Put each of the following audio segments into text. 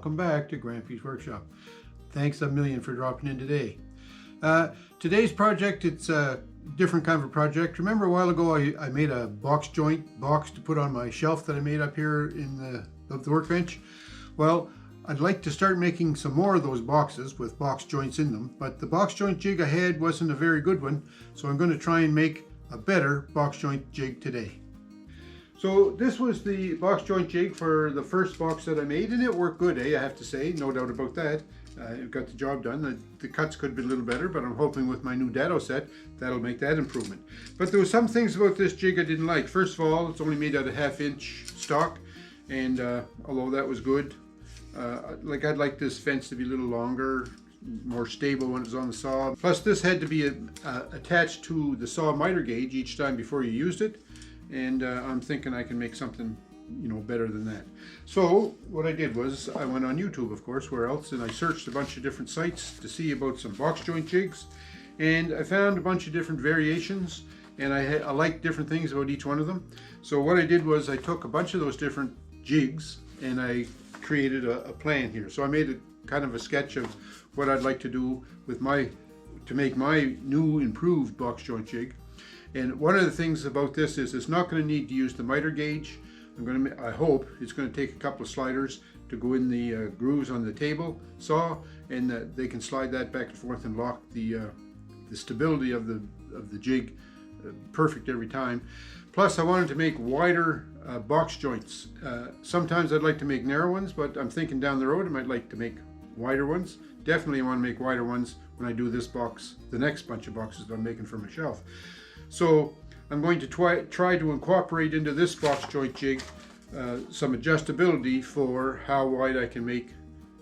welcome back to Grampie's Workshop. Thanks a million for dropping in today. Today's project, it's a different kind of a project. Remember a while ago I made a box joint box to put on my shelf that I made up here in the workbench? Well, I'd like to start making some more of those boxes with box joints in them, but the box joint jig I had wasn't a very good one, so I'm going to try and make a better box joint jig today. So this was the box joint jig for the first box that I made, and it worked good, I have to say, no doubt about that. It got the job done. The cuts could be a little better, but I'm hoping with my new dado set that'll make that improvement. But there were some things about this jig I didn't like. First of all, it's only made out of 1/2 inch stock, and although that was good, I'd like this fence to be a little longer, more stable when it's on the saw. Plus this had to be attached to the saw miter gauge each time before you used it, and I'm thinking I can make something better than that. So what I did was I went on YouTube, of course, where else, and I searched a bunch of different sites to see about some box joint jigs, and I found a bunch of different variations, and I liked different things about each one of them. So what I did was I took a bunch of those different jigs and I created a plan here. So I made a kind of a sketch of what I'd like to do with to make my new improved box joint jig. And one of the things about this is it's not going to need to use the miter gauge. I hope it's going to take a couple of sliders to go in the grooves on the table saw, and they can slide that back and forth and lock the stability of the jig perfect every time. Plus I wanted to make wider box joints. Sometimes I'd like to make narrow ones, but I'm thinking down the road I might like to make wider ones. Definitely want to make wider ones when I do this box, the next bunch of boxes that I'm making for my shelf. So I'm going to try to incorporate into this box joint jig some adjustability for how wide I can make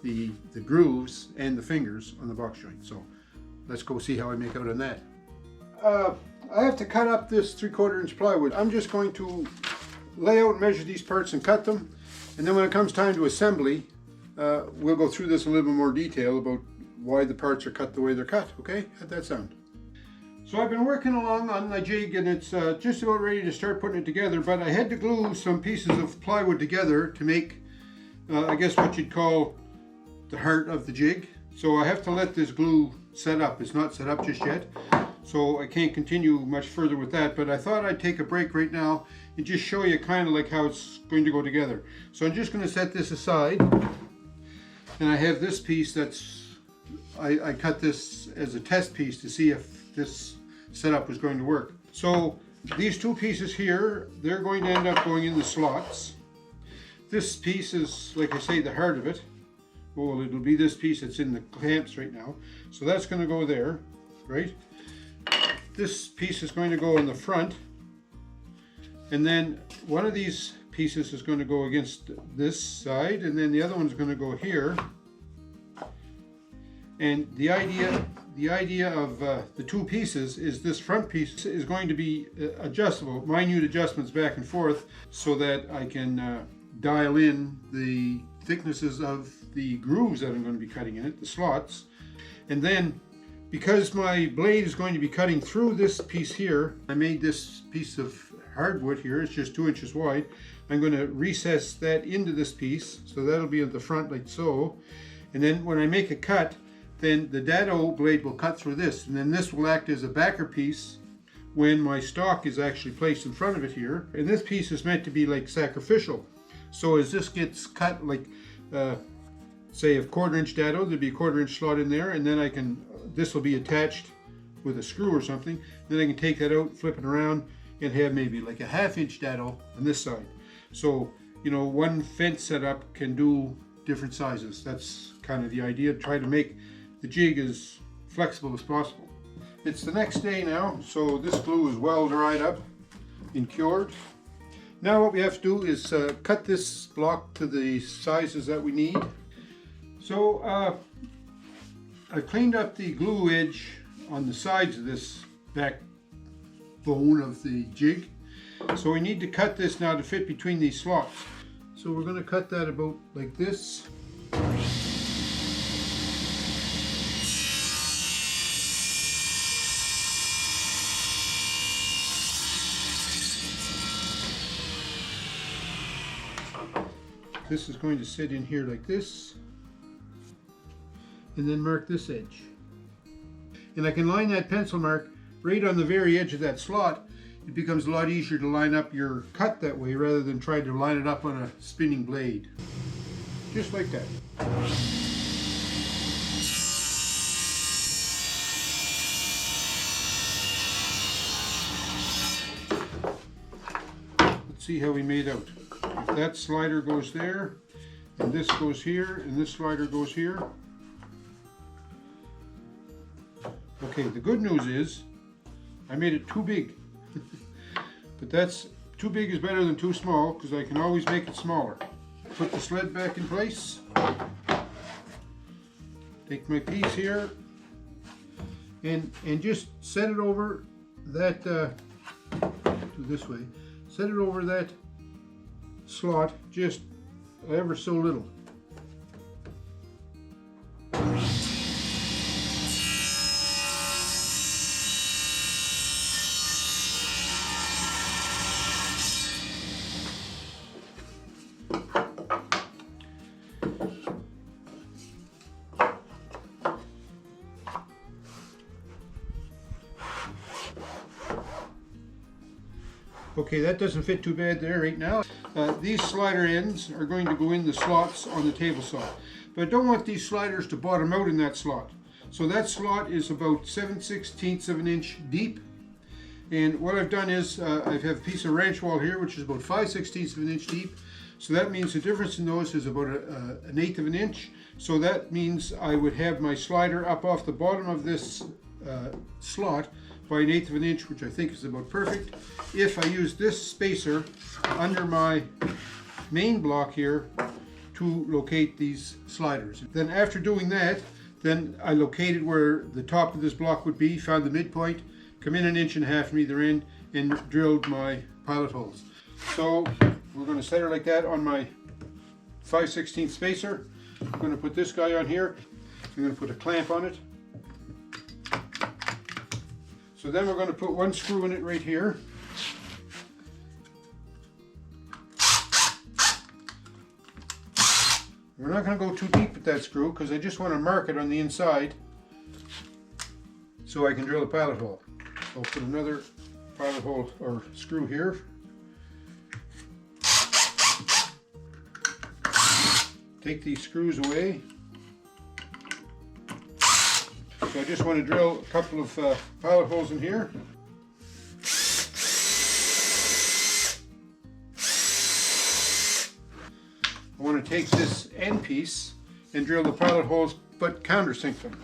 the grooves and the fingers on the box joint. So let's go see how I make out on that. I have to cut up this 3/4 inch plywood. I'm just going to lay out and measure these parts and cut them, and then when it comes time to assembly, we'll go through this in a little bit more detail about why the parts are cut the way they're cut. Okay, how'd that sound? So I've been working along on my jig, and it's just about ready to start putting it together, but I had to glue some pieces of plywood together to make, I guess what you'd call the heart of the jig. So I have to let this glue set up. It's not set up just yet, so I can't continue much further with that, but I thought I'd take a break right now and just show you kind of like how it's going to go together. So I'm just going to set this aside, and I have this piece I cut this as a test piece to see if this setup was going to work. So these two pieces here, they're going to end up going in the slots. This piece is, like I say, the heart of it. Well, it'll be this piece that's in the clamps right now. So that's going to go there, right? This piece is going to go in the front, and then one of these pieces is going to go against this side, and then the other one's going to go here. And the idea of the two pieces is this front piece is going to be adjustable, minute adjustments back and forth, so that I can dial in the thicknesses of the grooves that I'm going to be cutting in it, the slots. And then, because my blade is going to be cutting through this piece here, I made this piece of hardwood here, it's just 2 inches wide. I'm going to recess that into this piece, so that'll be at the front like so. And then when I make a cut, then the dado blade will cut through this, and then this will act as a backer piece when my stock is actually placed in front of it here. And this piece is meant to be like sacrificial. So as this gets cut, like say a 1/4 inch dado, there'll be a 1/4 inch slot in there, and then this will be attached with a screw or something. Then I can take that out, flip it around, and have maybe like a 1/2 inch dado on this side. So, one fence setup can do different sizes. That's kind of the idea, try to make the jig as flexible as possible. It's the next day now, so this glue is well dried up and cured. Now what we have to do is cut this block to the sizes that we need. So I cleaned up the glue edge on the sides of this backbone of the jig. So we need to cut this now to fit between these slots. So we're going to cut that about like this. This is going to sit in here like this. and then mark this edge. And I can line that pencil mark right on the very edge of that slot. It becomes a lot easier to line up your cut that way rather than try to line it up on a spinning blade. Just like that. Let's see how we made out. If that slider goes there, and this goes here, and this slider goes here. Okay, the good news is I made it too big. But that's too big is better than too small, because I can always make it smaller. Put the sled back in place. Take my piece here and just set it over that do this way. Set it over that slot just ever so little. Okay, that doesn't fit too bad there right now. These slider ends are going to go in the slots on the table saw. But I don't want these sliders to bottom out in that slot. So that slot is about 7/16 of an inch deep. And what I've done is I have a piece of ranch wall here which is about 5/16 of an inch deep. So that means the difference in those is about an eighth of an inch. So that means I would have my slider up off the bottom of this slot by an eighth of an inch, which I think is about perfect. If I use this spacer under my main block here to locate these sliders. Then after doing that, then I located where the top of this block would be, found the midpoint, come in 1.5 inches from either end, and drilled my pilot holes. So we're going to set her like that on my 5/16 spacer. I'm going to put this guy on here. I'm going to put a clamp on it. So then we're going to put one screw in it right here. We're not going to go too deep with that screw because I just want to mark it on the inside so I can drill a pilot hole. So I'll put another pilot hole or screw here. Take these screws away. So I just want to drill a couple of pilot holes in here. I want to take this end piece and drill the pilot holes but countersink them.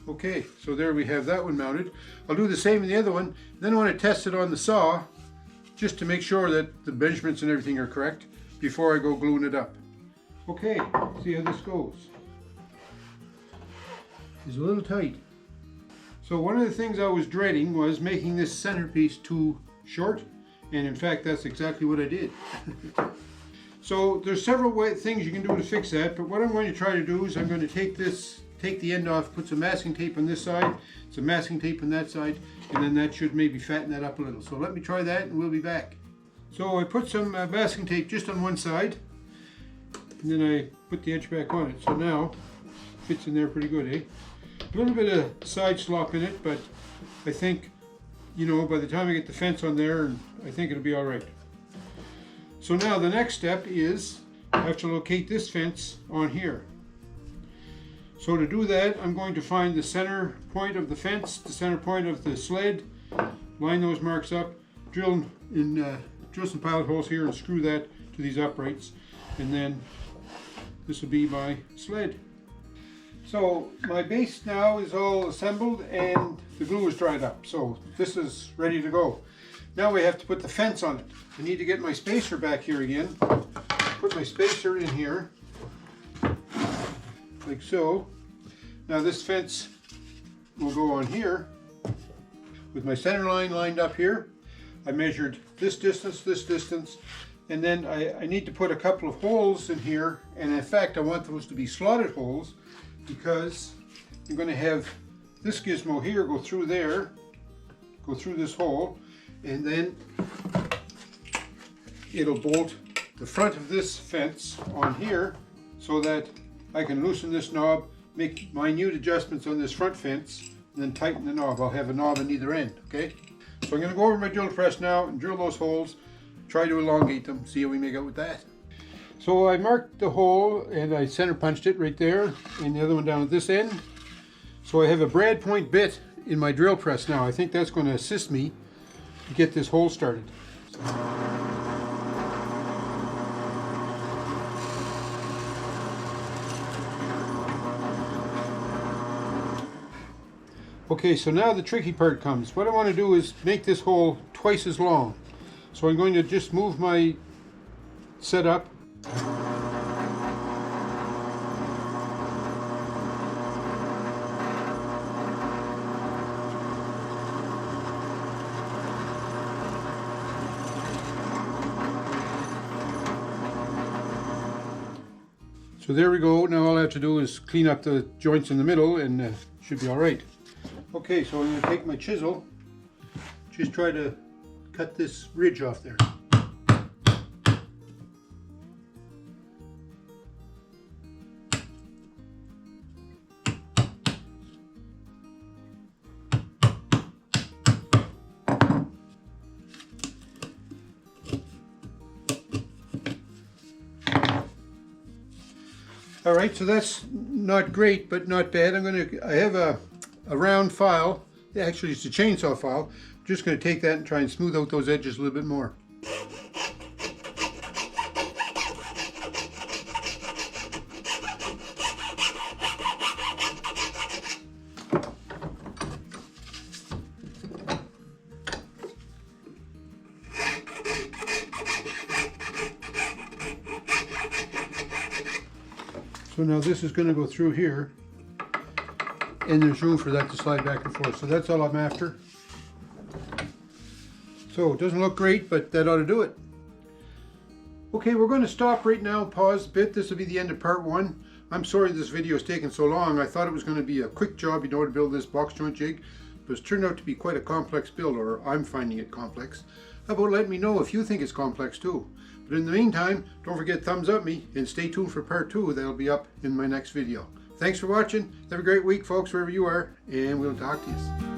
Okay, so there we have that one mounted. I'll do the same in the other one. Then I want to test it on the saw just to make sure that the measurements and everything are correct before I go gluing it up. Okay, see how this goes. It's a little tight. So one of the things I was dreading was making this centerpiece too short, and in fact that's exactly what I did. So there's several things you can do to fix that, but what I'm going to try to do is I'm going to take the end off, put some masking tape on this side, some masking tape on that side, and then that should maybe fatten that up a little. So let me try that and we'll be back. So I put some masking tape just on one side, and then I put the edge back on it. So now it fits in there pretty good, eh? A little bit of side slop in it, but I think, you know, by the time I get the fence on there, I think it'll be all right. So now the next step is I have to locate this fence on here. So to do that, I'm going to find the center point of the fence, the center point of the sled, line those marks up, drill some pilot holes here and screw that to these uprights, and then this will be my sled. So my base now is all assembled and the glue is dried up, so this is ready to go. Now we have to put the fence on it. I need to get my spacer back here again. Put my spacer in here, like so. Now this fence will go on here with my center line lined up here. I measured this distance, And then I need to put a couple of holes in here, and in fact I want those to be slotted holes because I'm going to have this gizmo here go through there, go through this hole, and then it'll bolt the front of this fence on here so that I can loosen this knob, make minute adjustments on this front fence, and then tighten the knob. I'll have a knob on either end, okay? So I'm going to go over my drill press now and drill those holes, try to elongate them, see how we make out with that. So I marked the hole and I center punched it right there, and the other one down at this end. So I have a brad point bit in my drill press now. I think that's going to assist me to get this hole started. Okay, so now the tricky part comes. What I want to do is make this hole twice as long. So I'm going to just move my setup. So there we go. Now all I have to do is clean up the joints in the middle and should be all right. Okay, so I'm going to take my chisel, just try to cut this ridge off there. All right, so that's not great, but not bad. I have a round file. Actually, it's a chainsaw file. I'm just going to take that and try and smooth out those edges a little bit more. So now this is going to go through here, and there's room for that to slide back and forth. So that's all I'm after. So it doesn't look great, but that ought to do it. Okay, we're going to stop right now, pause a bit. This will be the end of part 1. I'm sorry this video is taking so long. I thought it was going to be a quick job, to build this box joint jig, but it's turned out to be quite a complex build, or I'm finding it complex. How about letting me know if you think it's complex too? But in the meantime, don't forget thumbs up me and stay tuned for part 2. That'll be up in my next video. Thanks for watching. Have a great week, folks, wherever you are, and we'll talk to you.